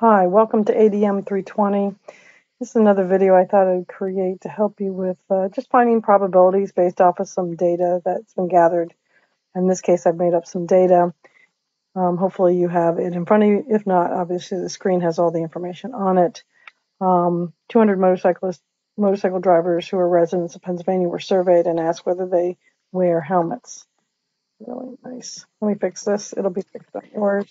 Hi, welcome to ADM 320. This is another video I thought I'd create to help you with just finding probabilities based off of some data that's been gathered. In this case, I've made up some data. Hopefully you have it in front of you. If not, obviously the screen has all the information on it. 200 motorcycle drivers who are residents of Pennsylvania were surveyed and asked whether they wear helmets. Really nice. Let me fix this. It'll be fixed on yours.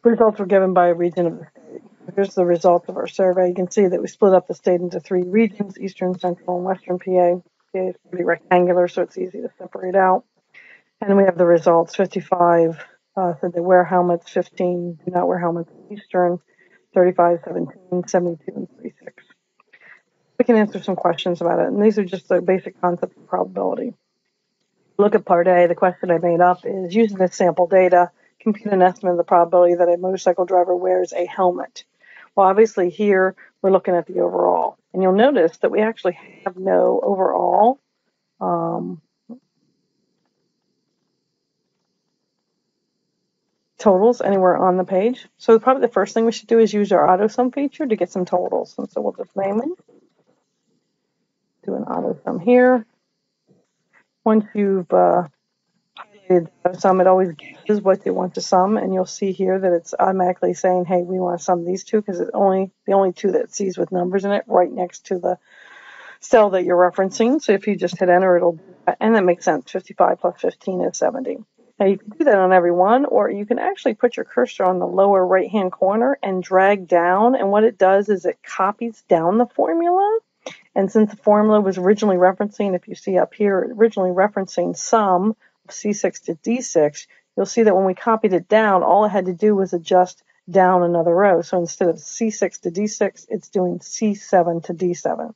Results were given by a region of the state. Here's the results of our survey. You can see that we split up the state into three regions, Eastern, Central, and Western PA. PA is pretty rectangular, so it's easy to separate out. And we have the results. 55 said they wear helmets, 15 do not wear helmets in Eastern, 35, 17, 72, and 36. We can answer some questions about it, and these are just the basic concepts of probability. Look at part A. The question I made up is, using this sample data, compute an estimate of the probability that a motorcycle driver wears a helmet. Well, obviously here we're looking at the overall. And you'll notice that we actually have no overall totals anywhere on the page. So probably the first thing we should do is use our auto sum feature to get some totals. And so we'll just name them. Do an auto sum here. Once you've sum, it always guesses what you want to sum, and you'll see here that it's automatically saying, hey, we want to sum these two because it's the only two that it sees with numbers in it right next to the cell that you're referencing. So if you just hit enter, it'll do that, and that makes sense. 55 plus 15 is 70. Now you can do that on every one, or you can actually put your cursor on the lower right hand corner and drag down, and what it does is it copies down the formula. And since the formula was originally referencing, if you see up here, originally referencing sum of C6 to D6, you'll see that when we copied it down, all it had to do was adjust down another row. So instead of C6 to D6, it's doing C7 to D7.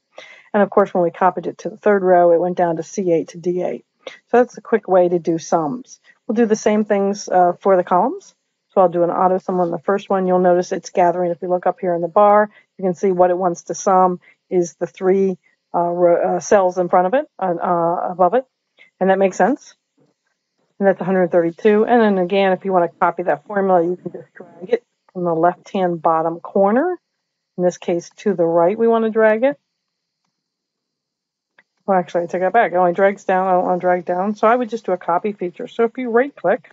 And of course, when we copied it to the third row, it went down to C8 to D8. So that's a quick way to do sums. We'll do the same things for the columns. So I'll do an auto sum on the first one. You'll notice it's gathering. If you look up here in the bar, you can see what it wants to sum is the three cells in front of it, above it. And that makes sense. And that's 132. And then again, if you want to copy that formula, you can just drag it from the left-hand bottom corner. In this case, to the right, we want to drag it. Well, actually, I take that back. It only drags down. I don't want to drag down. So I would just do a copy feature. So if you right-click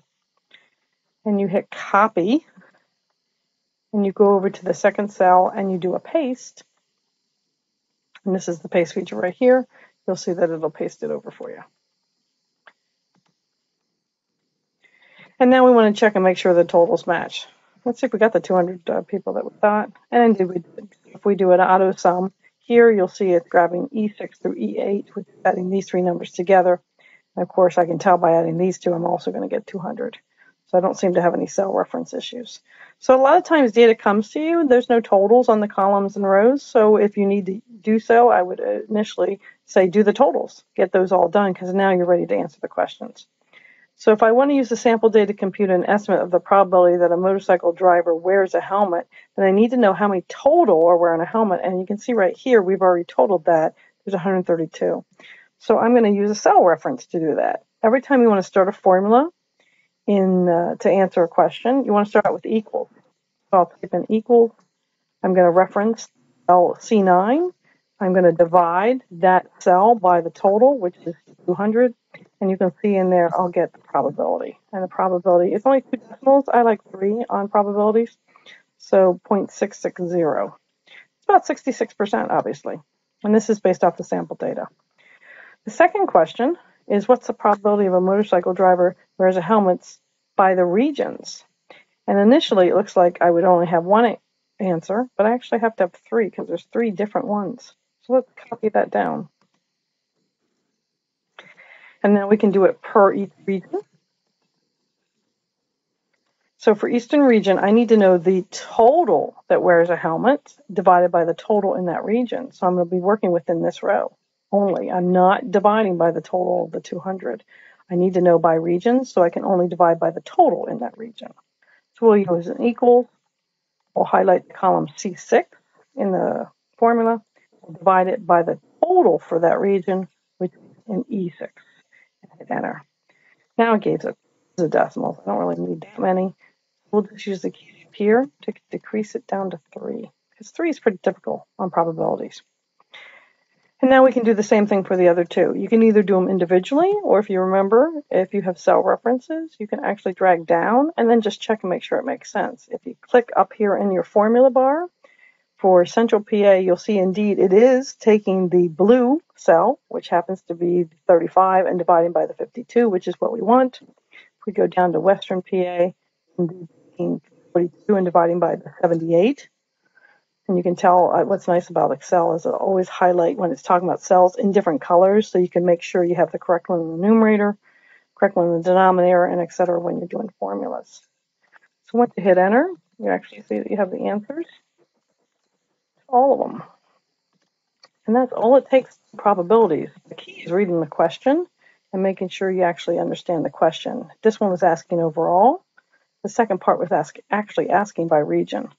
and you hit copy, and you go over to the second cell and you do a paste, and this is the paste feature right here, you'll see that it'll paste it over for you. And now we want to check and make sure the totals match. Let's see if we got the 200 people that we thought. And indeed, if we do an auto sum, here you'll see it's grabbing E6 through E8, which is adding these three numbers together. And of course, I can tell by adding these two, I'm also going to get 200. So I don't seem to have any cell reference issues. So a lot of times data comes to you, there's no totals on the columns and rows. So if you need to do so, I would initially say do the totals, get those all done, because now you're ready to answer the questions. So if I want to use the sample data to compute an estimate of the probability that a motorcycle driver wears a helmet, then I need to know how many total are wearing a helmet. And you can see right here, we've already totaled that. There's 132. So I'm going to use a cell reference to do that. Every time you want to start a formula to answer a question, you want to start out with equals. So I'll type in equals. I'm going to reference cell C9. I'm going to divide that cell by the total, which is 200. And you can see in there, I'll get the probability. And the probability, it's only 2 decimals. I like 3 on probabilities. So 0.660. It's about 66%, obviously. And this is based off the sample data. The second question is, what's the probability of a motorcycle driver wears a helmet by the regions? And initially, it looks like I would only have one answer, but I actually have to have 3 because there's 3 different ones. So let's copy that down. And then we can do it per each region. So for Eastern region, I need to know the total that wears a helmet divided by the total in that region. So I'm going to be working within this row only. I'm not dividing by the total of the 200. I need to know by region, so I can only divide by the total in that region. So we'll use an equals. We'll highlight the column C6 in the formula. We'll divide it by the total for that region, which is in E6. And hit enter. Now it gives us the decimals. I don't really need that many. We'll just use the here to decrease it down to 3, because 3 is pretty typical on probabilities. And now we can do the same thing for the other two. You can either do them individually, or if you remember, if you have cell references, you can actually drag down and then just check and make sure it makes sense. If you click up here in your formula bar for Central PA, you'll see indeed it is taking the blue cell, which happens to be 35, and dividing by the 52, which is what we want. If we go down to Western PA, and taking 42 and dividing by the 78. And you can tell what's nice about Excel is it'll always highlight when it's talking about cells in different colors, so you can make sure you have the correct one in the numerator, correct one in the denominator, and et cetera when you're doing formulas. So once you hit enter, you actually see that you have the answers, all of them. And that's all it takes for probabilities. The key is reading the question and making sure you actually understand the question. This one was asking overall. The second part was actually asking by region.